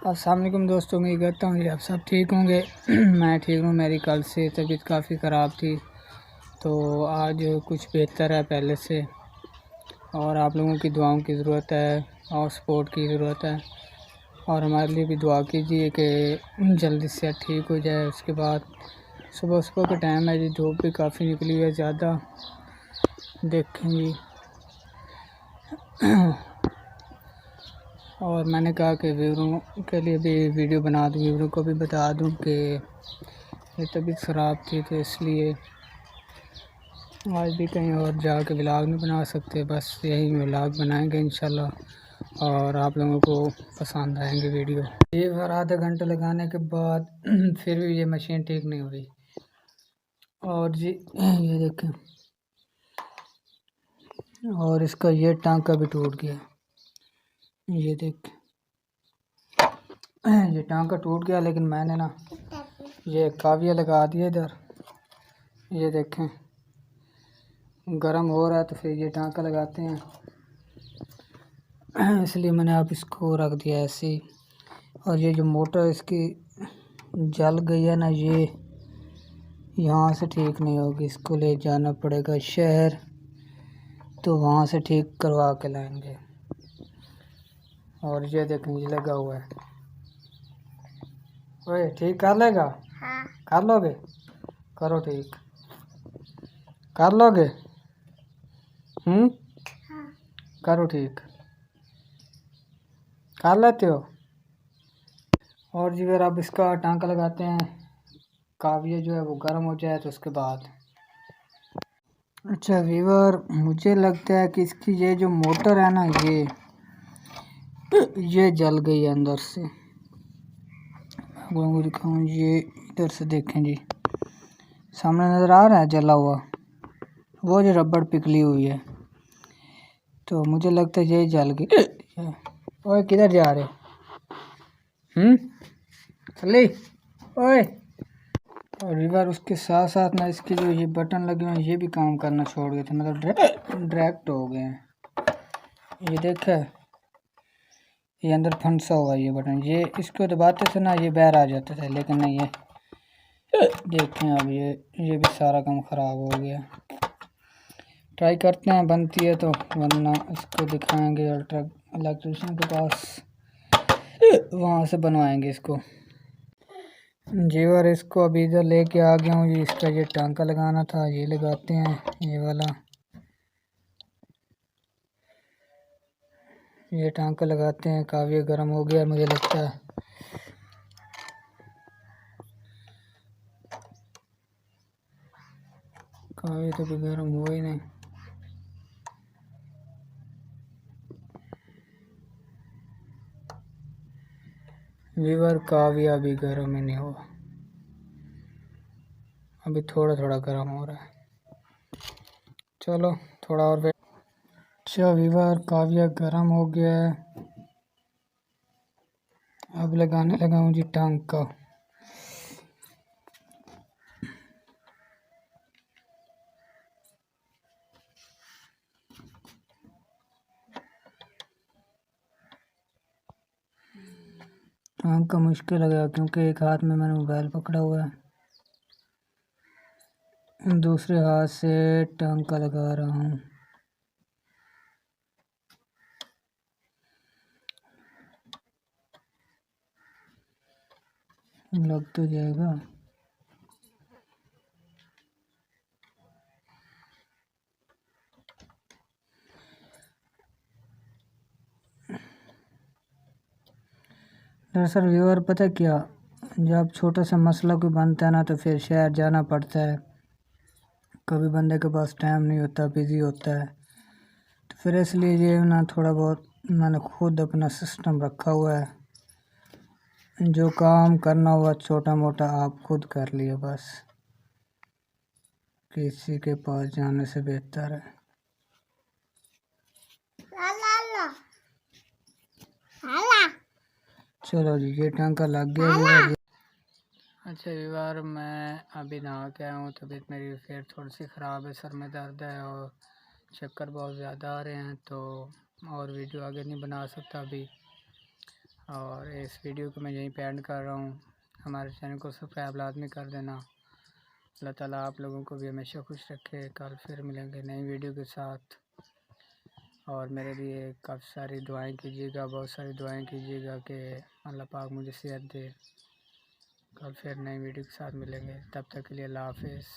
अस्सलाम वालेकुम दोस्तों, उम्मीद करता हूँ कि आप सब ठीक होंगे। मैं ठीक हूँ। मेरी कल से तबीयत काफ़ी ख़राब थी, तो आज कुछ बेहतर है पहले से। और आप लोगों की दुआओं की ज़रूरत है और सपोर्ट की ज़रूरत है, और हमारे लिए भी दुआ कीजिए कि जल्दी से ठीक हो जाए। उसके बाद सुबह सुबह का टाइम है जी, धूप भी काफ़ी निकली है ज़्यादा, देखेंगी। और मैंने कहा कि व्यूअरों के लिए भी वीडियो बना दूँ, व्यूअरों को भी बता दूँ कि ये तबीयत ख़राब थी, तो इसलिए आज भी कहीं और जाके व्लॉग नहीं बना सकते, बस यही व्लॉग बनाएंगे इंशाल्लाह, और आप लोगों को पसंद आएंगे वीडियो। ये बार आधा घंटा लगाने के बाद फिर भी ये मशीन ठीक नहीं हुई। और जी ये देखें, और इसका ये टांका भी टूट गया। ये देख, ये टांका टूट गया, लेकिन मैंने ना ये काविया लगा दिया इधर। ये देखें, गर्म हो रहा है तो फिर ये टांका लगाते हैं, इसलिए मैंने अब इसको रख दिया ऐसे ही। और ये जो मोटर इसकी जल गई है ना, ये यहाँ से ठीक नहीं होगी, इसको ले जाना पड़ेगा शहर, तो वहाँ से ठीक करवा के लाएंगे। और ये देखें, ये लगा हुआ है। ओए ठीक कर लेगा? हाँ। कर लोगे? करो ठीक, कर लोगे? हाँ। करो ठीक, कर लेते हो? और जी फिर अब इसका टांका लगाते हैं, काविया जो है वो गर्म हो जाए तो उसके बाद। अच्छा वीवर, मुझे लगता है कि इसकी ये जो मोटर है ना, ये जल गई है अंदर से। आपको दिखाऊं, ये इधर से देखें जी, सामने नज़र आ रहा है जला हुआ, वो जो रबड़ पिघली हुई है, तो मुझे लगता है ये जल गई। ओए किधर जा रहे? चली ओए। और रिवर उसके साथ साथ ना इसके जो ये बटन लगे हुए हैं, ये भी काम करना छोड़ गए थे, मतलब डायरेक्ट हो गए हैं। ये देखा, ये अंदर फंसा हुआ ये बटन, ये इसको दबाते थे ना, ये बाहर आ जाते थे, लेकिन नहीं, ये देखें अब ये भी सारा काम ख़राब हो गया। ट्राई करते हैं बनती है तो, वरना इसको दिखाएंगे इलेक्ट्रिशियन के पास, वहाँ से बनवाएंगे इसको। जी और इसको अभी इधर लेके आ गया हूँ। ये इसका ये टांका लगाना था, ये लगाते हैं ये वाला। ये टांका लगाते हैं, काफ़ी गर्म हो गया मुझे लगता है। काफ़ी तो भी गर्म हुआ ही नहीं। वीवर काविया भी गर्म ही नहीं हुआ, अभी थोड़ा थोड़ा गर्म हो रहा है। चलो थोड़ा और वेट। अच्छा वीवर, काविया गर्म हो गया है, अब लगाने लगा हूँ जी टांका। टांका मुश्किल लगा क्योंकि एक हाथ में मैंने मोबाइल पकड़ा हुआ है, दूसरे हाथ से टांका लगा रहा हूँ। लग तो जाएगा। दरअसल व्यूअर, पता क्या, जब छोटा सा मसला कोई बनता है ना, तो फिर शहर जाना पड़ता है, कभी बंदे के पास टाइम नहीं होता, बिज़ी होता है, तो फिर इसलिए ये ना थोड़ा बहुत मैंने खुद अपना सिस्टम रखा हुआ है। जो काम करना हुआ छोटा मोटा आप खुद कर लिए बस, किसी के पास जाने से बेहतर है। चलो जी, ये टांका लग गया व्यूअर। अच्छा व्यूअर, मैं अभी नहा के आया हूँ, तबीयत मेरी फिर थोड़ी सी ख़राब है, सर में दर्द है और चक्कर बहुत ज़्यादा आ रहे हैं, तो और वीडियो आगे नहीं बना सकता अभी। और इस वीडियो को मैं यहीं पे एंड कर रहा हूँ। हमारे चैनल को सब्सक्राइब लाजमी कर देना। अल्लाह ताला आप लोगों को भी हमेशा खुश रखे। कल फिर मिलेंगे नई वीडियो के साथ। और मेरे लिए काफ़ी सारी दुआएं कीजिएगा, बहुत सारी दुआएं कीजिएगा कि अल्लाह पाक मुझे सेहत दे। कल फिर नई वीडियो के साथ मिलेंगे, तब तक के लिए अल्लाह हाफिज़।